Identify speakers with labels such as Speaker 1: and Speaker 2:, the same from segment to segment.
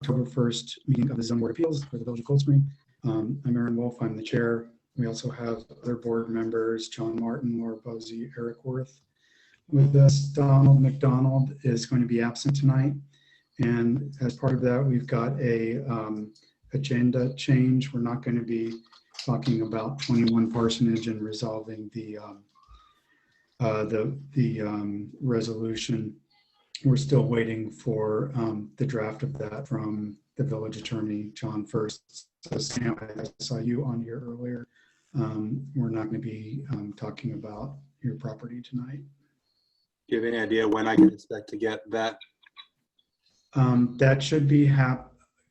Speaker 1: October 1st meeting of the Zoning Board of Appeals for the Village of Cold Spring. I'm Aaron Wolf, I'm the chair. We also have other board members, John Martin, Laura Bosey, Eric Worth. With us, Donald McDonald is going to be absent tonight. And as part of that, we've got a agenda change. We're not going to be talking about 21 Parsonage and resolving the resolution. We're still waiting for the draft of that from the village attorney, John First. So Sam, I saw you on here earlier. We're not going to be talking about your property tonight.
Speaker 2: Do you have any idea when I can expect to get that?
Speaker 1: That should be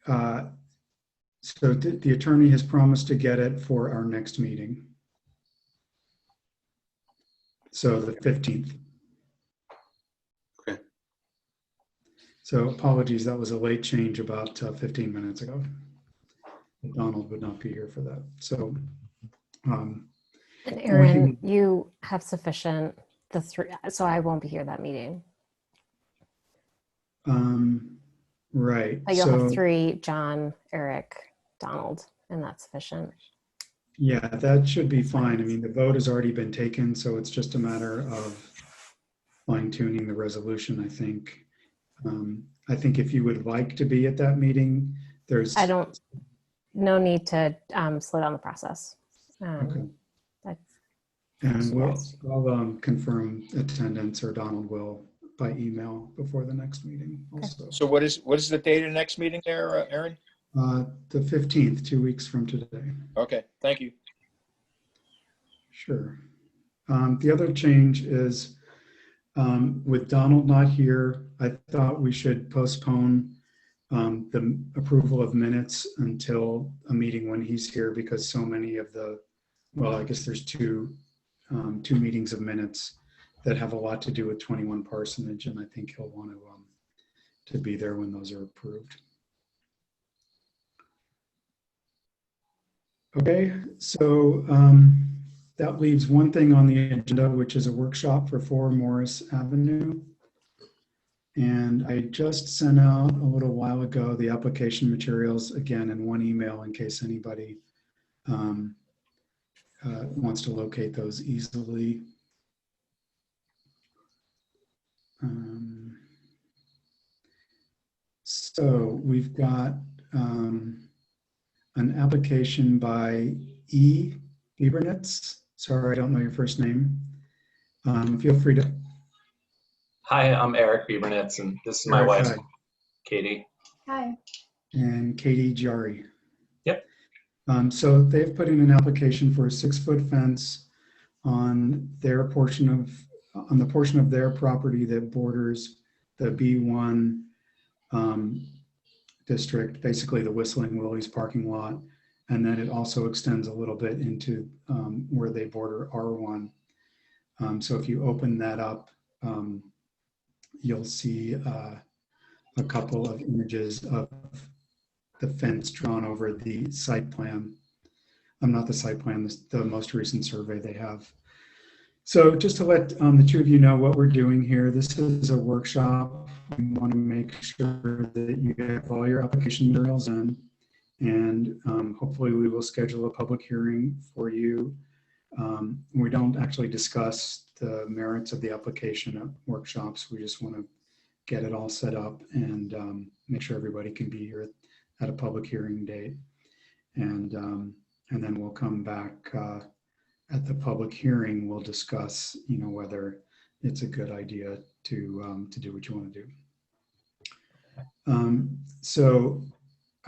Speaker 1: so the attorney has promised to get it for our next meeting. So the 15th.
Speaker 2: Okay.
Speaker 1: So apologies, that was a late change about 15 minutes ago. Donald would not be here for that. So,
Speaker 3: and Aaron, you have sufficient, so I won't be here that meeting.
Speaker 1: Right.
Speaker 3: But you'll have 3, John, Eric, Donald, and that's sufficient.
Speaker 1: Yeah, that should be fine. I mean, the vote has already been taken, so it's just a matter of fine tuning the resolution, I think. I think if you would like to be at that meeting, there's...
Speaker 3: No need to slow down the process.
Speaker 1: Okay. And I'll confirm attendance, or Donald will, by email before the next meeting also.
Speaker 4: So what is the date of the next meeting there, Aaron?
Speaker 1: The 15th, 2 weeks from today.
Speaker 4: Okay, thank you.
Speaker 1: Sure. The other change is with Donald not here, I thought we should postpone the approval of minutes until a meeting when he's here, because so many of the, well, I guess there's two meetings of minutes that have a lot to do with 21 Parsonage, and I think he'll want to be there when those are approved. Okay, so that leaves one thing on the agenda, which is a workshop for 4 Morris Avenue. And I just sent out a little while ago the application materials, again, in one email in case anybody wants to locate those easily. So we've got an application by E. Biebernitz. Sorry, I don't know your first name. Feel free to.
Speaker 5: Hi, I'm Eric Biebernitz, and this is my wife, Katie.
Speaker 6: Hi.
Speaker 1: And Katie Jari.
Speaker 5: Yep.
Speaker 1: So they've put in an application for a 6-foot fence on their portion of their property that borders the B1 district, basically the Whistling Willie's parking lot, and then it also extends a little bit into where they border R1. So if you open that up, you'll see a couple of images of the fence drawn over the site plan. Not the site plan, the most recent survey they have. So just to let the two of you know what we're doing here, this is a workshop. We want to make sure that you have all your application materials in, and hopefully we will schedule a public hearing for you. We don't actually discuss the merits of the application at workshops. We just want to get it all set up and make sure everybody can be here at a public hearing date. And then we'll come back at the public hearing. We'll discuss, whether it's a good idea to do what you want to do. So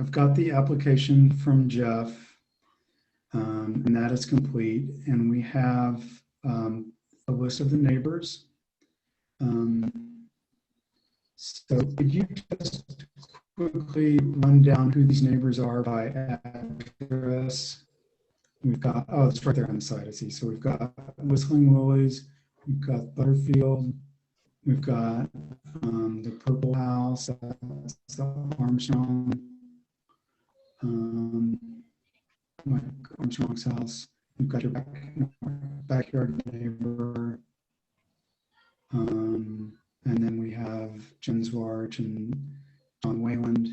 Speaker 1: I've got the application from Jeff, and that is complete. And we have a list of the neighbors. So could you just quickly run down who these neighbors are by address? We've got, oh, it's right there on the side, I see. So we've got Whistling Willie's, we've got Butterfield, we've got the Purple House, that's the Armstrong, Mike Armstrong's house. We've got your backyard neighbor. And then we have Jen Zwarch and John Wayland.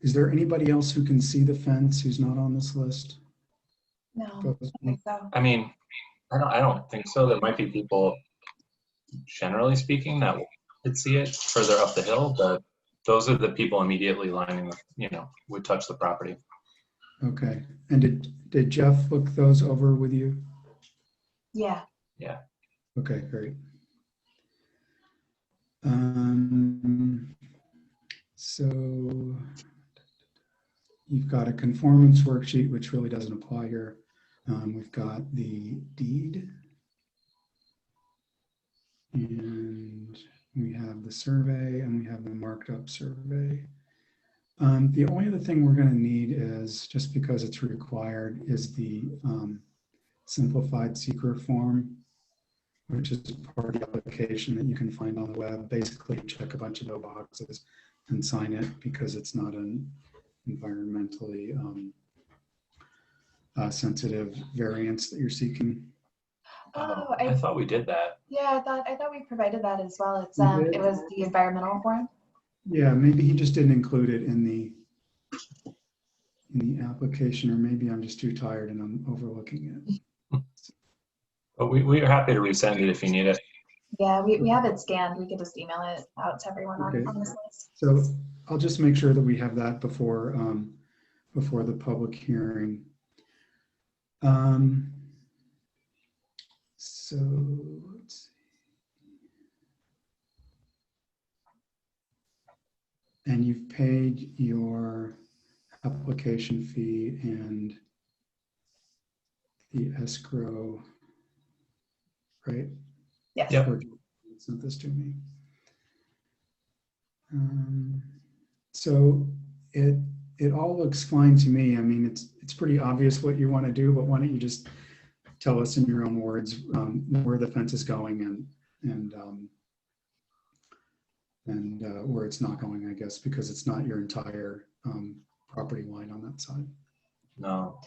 Speaker 1: Is there anybody else who can see the fence who's not on this list?
Speaker 6: No, I don't think so.
Speaker 5: I mean, I don't think so. There might be people, generally speaking, that could see it further up the hill, but those are the people immediately lining, would touch the property.
Speaker 1: Okay. And did Jeff look those over with you?
Speaker 6: Yeah.
Speaker 1: Okay, great. So you've got a conformance worksheet, which really doesn't apply here. We've got the deed. And we have the survey and we have the marked up survey. The only other thing we're going to need is, just because it's required, is the simplified secret form, which is part of the application that you can find on the web. Basically, check a bunch of those boxes and sign it because it's not an environmentally sensitive variance that you're seeking.
Speaker 6: Oh,
Speaker 5: I thought we did that.
Speaker 6: yeah, I thought we provided that as well. It's
Speaker 1: We did?
Speaker 6: it was the environmental form.
Speaker 1: Yeah, maybe he just didn't include it in the application, or maybe I'm just too tired and I'm overlooking it.
Speaker 5: But we're happy to resend it if you need it.
Speaker 6: Yeah, we have it scanned. We could just email it out to everyone
Speaker 1: Okay.
Speaker 6: on this list.
Speaker 1: So I'll just make sure that we have that before the public hearing. So let's see. And you've paid your application fee and the escrow, right?
Speaker 6: Yes.
Speaker 5: Yep.
Speaker 1: Or sent this to me. So it all looks fine to me. I mean, it's pretty obvious what you want to do, but why don't you just tell us in your own words where the fence is going and where it's not going, I guess, because it's not your entire property line on that side.
Speaker 5: No.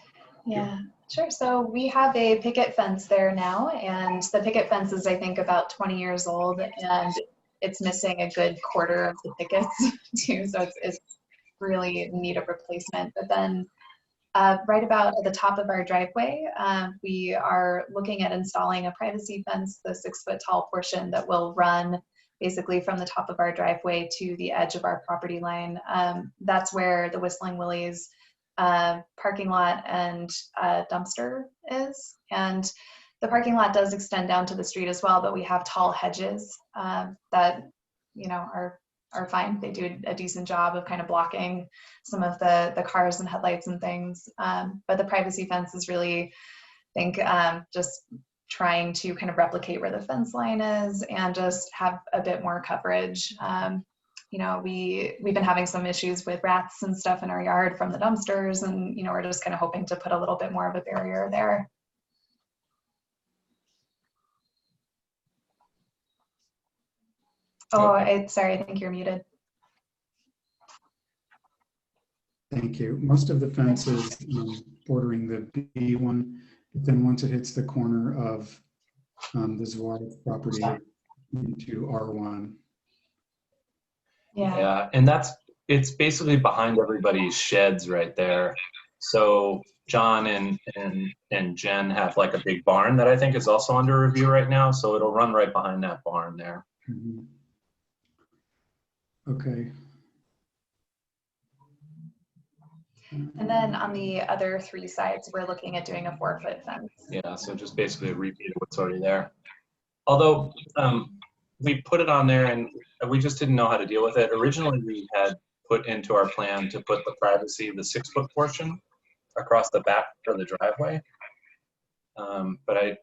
Speaker 6: Yeah, sure. So we have a picket fence there now, and the picket fence is, I think, about 20 years old, and it's missing a good quarter of the pickets too. So it's really in need of replacement. But then right about at the top of our driveway, we are looking at installing a privacy fence, the 6-foot tall portion that will run basically from the top of our driveway to the edge of our property line. That's where the Whistling Willie's parking lot and dumpster is. And the parking lot does extend down to the street as well, but we have tall hedges that, are fine. They do a decent job of kind of blocking some of the cars and headlights and things. But the privacy fence is really, I think, just trying to kind of replicate where the fence line is and just have a bit more coverage. We've been having some issues with rats and stuff in our yard from the dumpsters, and we're just kind of hoping to put a little bit more of a barrier there. Oh, sorry, I think you're muted.
Speaker 1: Thank you. Most of the fence is bordering the B one, but then once it hits the corner of the Zwarik property into R1.
Speaker 6: Yeah.
Speaker 5: And it's basically behind everybody's sheds right there. So John and Jen have like a big barn that I think is also under review right now. So it'll run right behind that barn there.
Speaker 1: Mhm. Okay.
Speaker 6: And then on the other 3 sides, we're looking at doing a 4-foot fence.
Speaker 5: Yeah, so just basically a repeat of what's already there. Although we put it on there and we just didn't know how to deal with it. Originally, we had put into our plan to put the privacy, the 6-foot portion across the back of the driveway. But I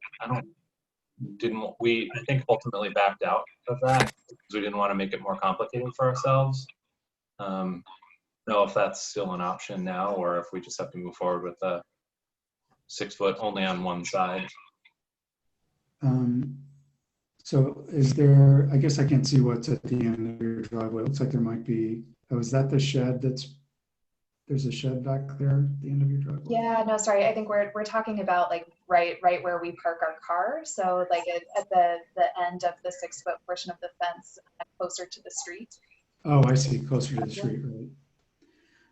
Speaker 5: think ultimately backed out of that because we didn't want to make it more complicated for ourselves. Know if that's still an option now, or if we just have to move forward with a 6-foot only on one side.
Speaker 1: So is there, I guess I can't see what's at the end of your driveway. It looks like there might be, is that the shed there's a shed back there at the end of your driveway?
Speaker 6: Yeah, no, sorry. I think we're talking about like right where we park our car. So like at the end of the 6-foot portion of the fence, closer to the street.
Speaker 1: Oh, I see, closer to the street, right.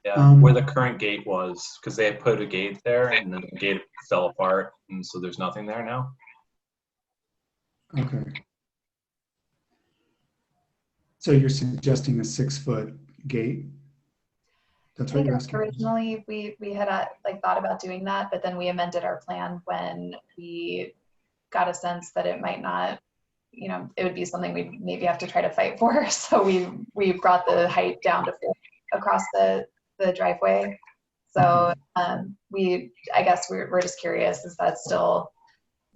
Speaker 5: Yeah, where the current gate was, because they had put a gate there and then the gate fell apart, and so there's nothing there now.
Speaker 1: Okay. So you're suggesting a 6-foot gate? That's
Speaker 6: I
Speaker 1: what
Speaker 6: think
Speaker 1: you're asking?
Speaker 6: originally we had like thought about doing that, but then we amended our plan when we got a sense that it might not, it would be something we'd maybe have to try to fight for. So we brought the height down to 4 across the driveway. So I guess we're just curious, is that still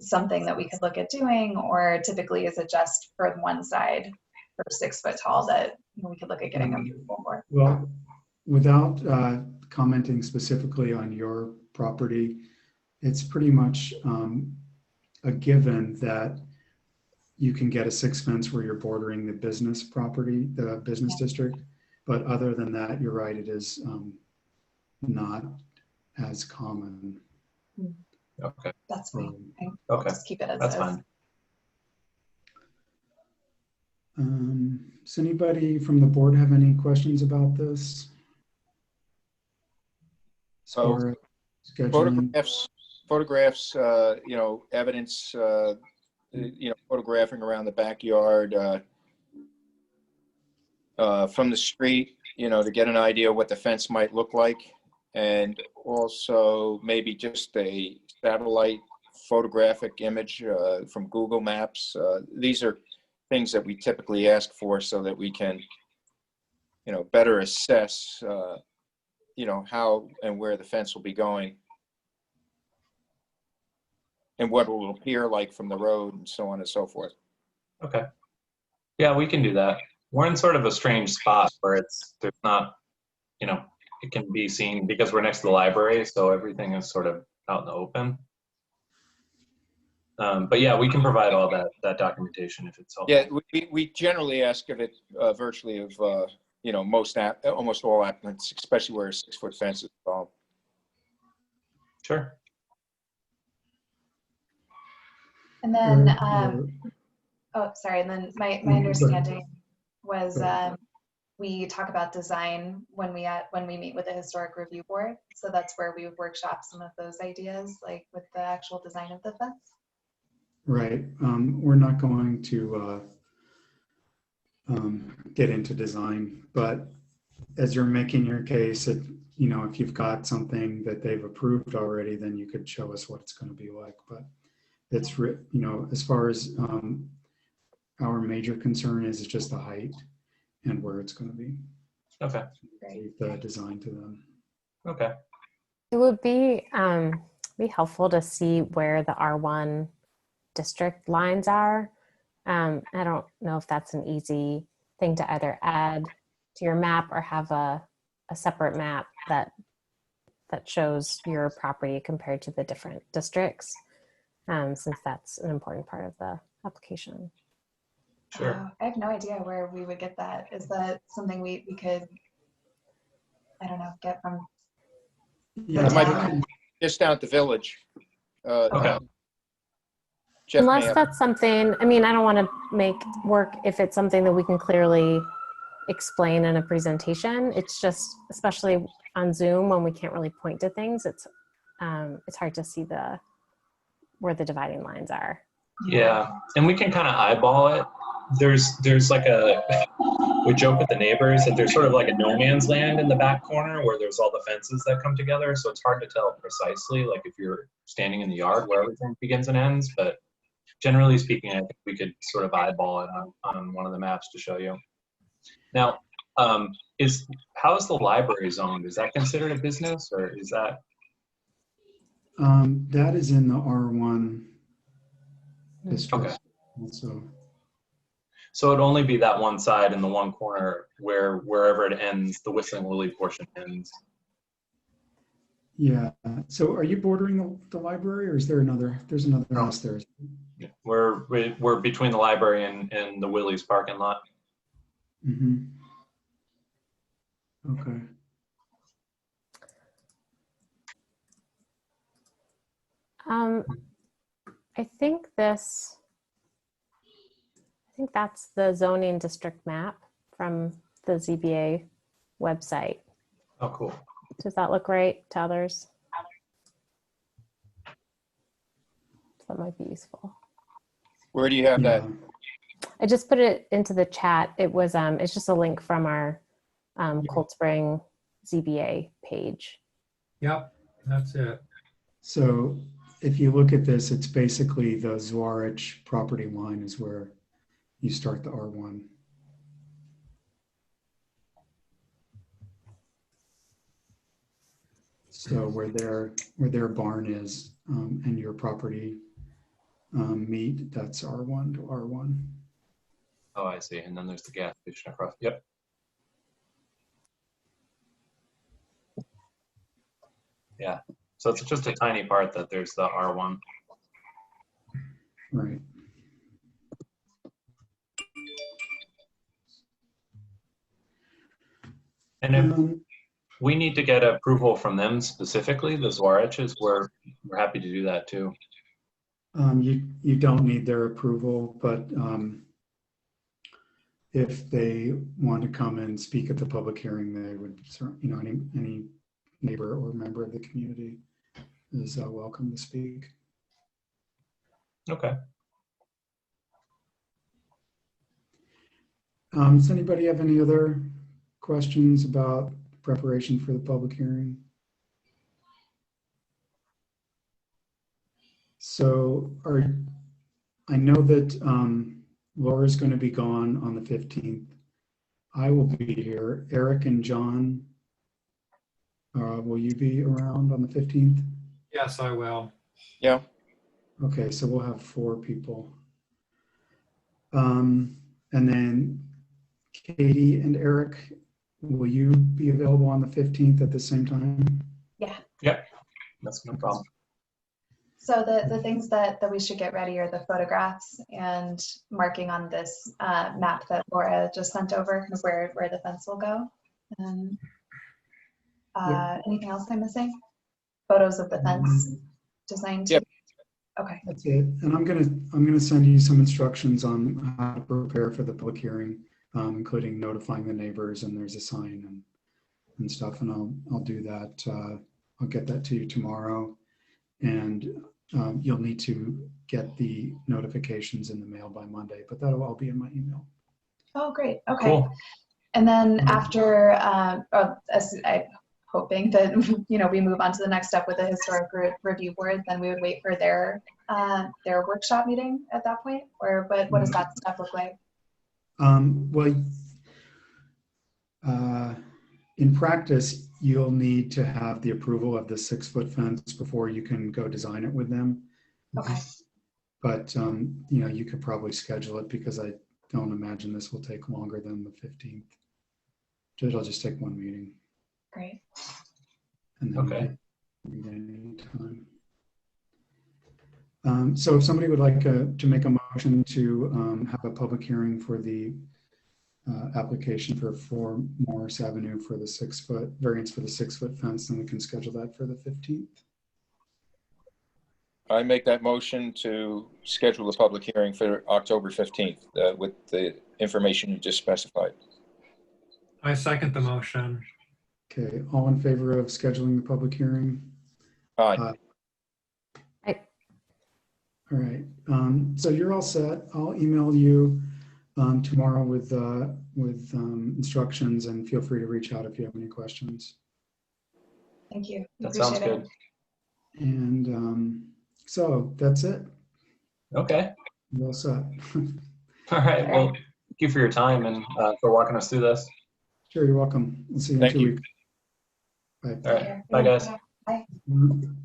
Speaker 6: something that we could look at doing, or typically is it just for one side for 6 foot tall that we could look at getting approval for?
Speaker 1: Well, without commenting specifically on your property, it's pretty much a given that you can get a 6 fence where you're bordering the business property, the business district. But other than that, you're right, it is not as common.
Speaker 5: Okay,
Speaker 6: That's fine.
Speaker 5: okay,
Speaker 6: Just keep it as
Speaker 5: that's
Speaker 6: is.
Speaker 5: fine.
Speaker 1: Does anybody from the board have any questions about this? As
Speaker 4: So,
Speaker 1: far as scheduling?
Speaker 4: photographs, evidence, photographing around the backyard, from the street, to get an idea what the fence might look like. And also maybe just a satellite photographic image from Google Maps. These are things that we typically ask for so that we can, better assess, how and where the fence will be going and what it will appear like from the road and so on and so forth.
Speaker 5: Okay. Yeah, we can do that. We're in sort of a strange spot where there's not, it can be seen because we're next to the library, so everything is sort of out in the open. But yeah, we can provide all that documentation if it's helpful.
Speaker 4: Yeah, we generally ask of it virtually of, almost all applicants, especially where a 6 foot fence is involved.
Speaker 5: Sure.
Speaker 6: And then,
Speaker 1: Or-
Speaker 6: sorry. And then my
Speaker 1: go ahead.
Speaker 6: understanding was
Speaker 1: Go ahead.
Speaker 6: we talk about design when we meet with the historic review board. So that's where we would workshop some of those ideas, like with the actual design of the fence.
Speaker 1: Right. We're not going to get into design, but as you're making your case, if you've got something that they've approved already, then you could show us what it's going to be like. But it's, as far as our major concern is just the height and where it's going to be.
Speaker 5: Okay.
Speaker 1: Leave the design to them.
Speaker 5: Okay.
Speaker 3: It would be helpful to see where the R1 district lines are. I don't know if that's an easy thing to either add to your map or have a separate map that shows your property compared to the different districts, since that's an important part of the application.
Speaker 5: Sure.
Speaker 6: I have no idea where we would get that. Is that something we could, I don't know, get from?
Speaker 1: Yeah,
Speaker 4: It might be just down at the village.
Speaker 5: Okay.
Speaker 4: Jeff may
Speaker 3: Unless
Speaker 4: have-
Speaker 3: that's something, I don't want to make work if it's something that we can clearly explain in a presentation. It's just, especially on Zoom when we can't really point to things, it's hard to see where the dividing lines are.
Speaker 5: Yeah, and we can kind of eyeball it. There's like we joke with the neighbors that there's sort of like a no man's land in the back corner where there's all the fences that come together. So it's hard to tell precisely, like if you're standing in the yard where everything begins and ends. But generally speaking, I think we could sort of eyeball it on one of the maps to show you. Now, how is the library zoned? Is that considered a business, or is that?
Speaker 1: That is in the R1 district.
Speaker 5: Okay.
Speaker 1: So
Speaker 5: it'd only be that one side in the one corner wherever it ends, the Whistling Lily portion ends.
Speaker 1: yeah. So are you bordering the library, or is there there's another
Speaker 5: No.
Speaker 1: house there?
Speaker 5: Yeah. We're between the library and the Willie's parking lot.
Speaker 1: Mm-hmm. Okay.
Speaker 3: I think that's the zoning district map from the ZBA website.
Speaker 5: Oh, cool.
Speaker 3: Does that look right to others? That might be useful.
Speaker 4: Where do you have that?
Speaker 1: Yeah.
Speaker 3: I just put it into the chat. It was it's just a link from our Cold Spring ZBA page.
Speaker 7: Yep, that's it.
Speaker 1: So if you look at this, it's basically the Zwarich property line is where you start the R1. So where their barn is and your property meet, that's R1 to R1.
Speaker 5: Oh, I see. And then there's the gas station across. Yep. Yeah. So it's just a tiny part that there's the R1.
Speaker 1: Right.
Speaker 5: And if we need to get approval from them specifically, the Zwariches, we're happy to do that too.
Speaker 1: You don't need their approval, but if they want to come and speak at the public hearing, they would, you know, any neighbor or member of the community is welcome to speak.
Speaker 5: Okay.
Speaker 1: Does anybody have any other questions about preparation for the public hearing? So I know that Laura's going to be gone on the 15th. I will be here. Eric and John, will you be around on the 15th?
Speaker 7: Yes, I will.
Speaker 4: Yeah.
Speaker 1: Okay, so we'll have 4 people. And then Katie and Eric, will you be available on the 15th at the same time?
Speaker 6: Yeah.
Speaker 5: Yep. That's no problem.
Speaker 6: So the things that we should get ready are the photographs and marking on this map that Laura just sent over of where the fence will go. And anything else I'm missing? Photos of the fence designed.
Speaker 4: Yep.
Speaker 6: Okay.
Speaker 1: That's it. And I'm gonna send you some instructions on how to prepare for the public hearing, including notifying the neighbors, and there's a sign and stuff. And I'll do that. I'll get that to you tomorrow, and you'll need to get the notifications in the mail by Monday. But that'll all be in my email.
Speaker 6: Oh, great. Okay.
Speaker 5: Cool.
Speaker 6: And then after, as I'm hoping that we move on to the next step with the historic review board, then we would wait for their workshop meeting at that point, or what does that stuff look like?
Speaker 1: Well, in practice, you'll need to have the approval of the 6-foot fence before you can go design it with them.
Speaker 6: Okay.
Speaker 1: But you could probably schedule it, because I don't imagine this will take longer than the 15th. It'll just take 1 meeting.
Speaker 6: Great.
Speaker 1: And then
Speaker 5: Okay.
Speaker 1: any time. So if somebody would like to make a motion to have a public hearing for the application for 4 Morris Avenue for the 6-foot variance for the 6-foot fence, then we can schedule that for the 15th.
Speaker 4: I make that motion to schedule the public hearing for October 15th with the information you just specified.
Speaker 7: I second the motion.
Speaker 1: Okay, all in favor of scheduling the public hearing?
Speaker 4: Aye.
Speaker 3: Aye.
Speaker 1: All right, so you're all set. I'll email you tomorrow with instructions, and feel free to reach out if you have any questions.
Speaker 6: Thank you.
Speaker 5: That sounds
Speaker 6: Appreciate
Speaker 5: good.
Speaker 6: it.
Speaker 1: And so that's it.
Speaker 5: Okay.
Speaker 1: You're all set.
Speaker 5: All right. Well, thank you for your time and for walking us through this.
Speaker 1: Sure, you're welcome. We'll see you in
Speaker 4: Thank
Speaker 1: 2
Speaker 4: you.
Speaker 1: weeks. Bye.
Speaker 5: All right. Bye, guys.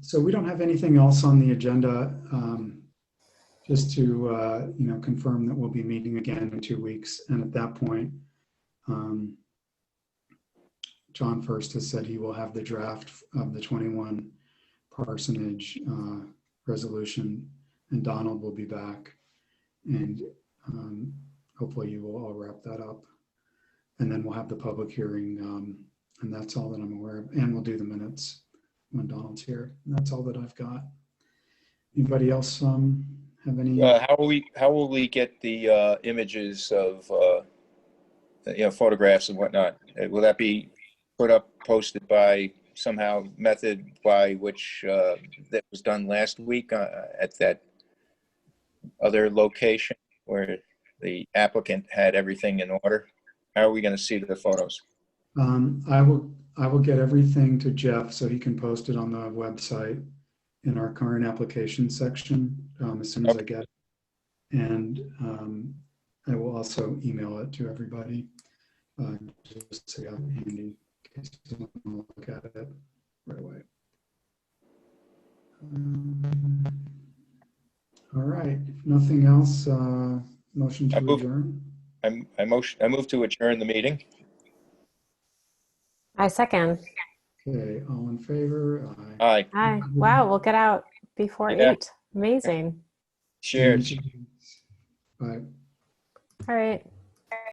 Speaker 1: So we don't have anything else on the agenda. Just to confirm that we'll be meeting again in 2 weeks, and at that point, John First has said he will have the draft of the 21 parsonage resolution, and Donald will be back, and hopefully you will all wrap that up, and then we'll have the public hearing, and that's all that I'm aware of, and we'll do the minutes when Donald's here. And that's all that I've got. Anybody else have any?
Speaker 4: How will we get the images of photographs and whatnot? Will that be put up, posted by somehow method by which that was done last week at that other location where the applicant had everything in order? How are we going to see the photos?
Speaker 1: I will get everything to Jeff so he can post it on the website in our current application section as soon as I get it. And I will also email it to everybody just so you have it handy in case you want to look at it right away. All right, if nothing else, motion to
Speaker 4: I move-
Speaker 1: adjourn.
Speaker 4: I move to adjourn the meeting.
Speaker 3: I second.
Speaker 1: Okay, all in favor? Aye.
Speaker 4: Aye.
Speaker 3: Hi. Wow, we'll get out before
Speaker 4: Yeah.
Speaker 3: 8. Amazing.
Speaker 4: Cheers.
Speaker 1: Bye.
Speaker 3: All right.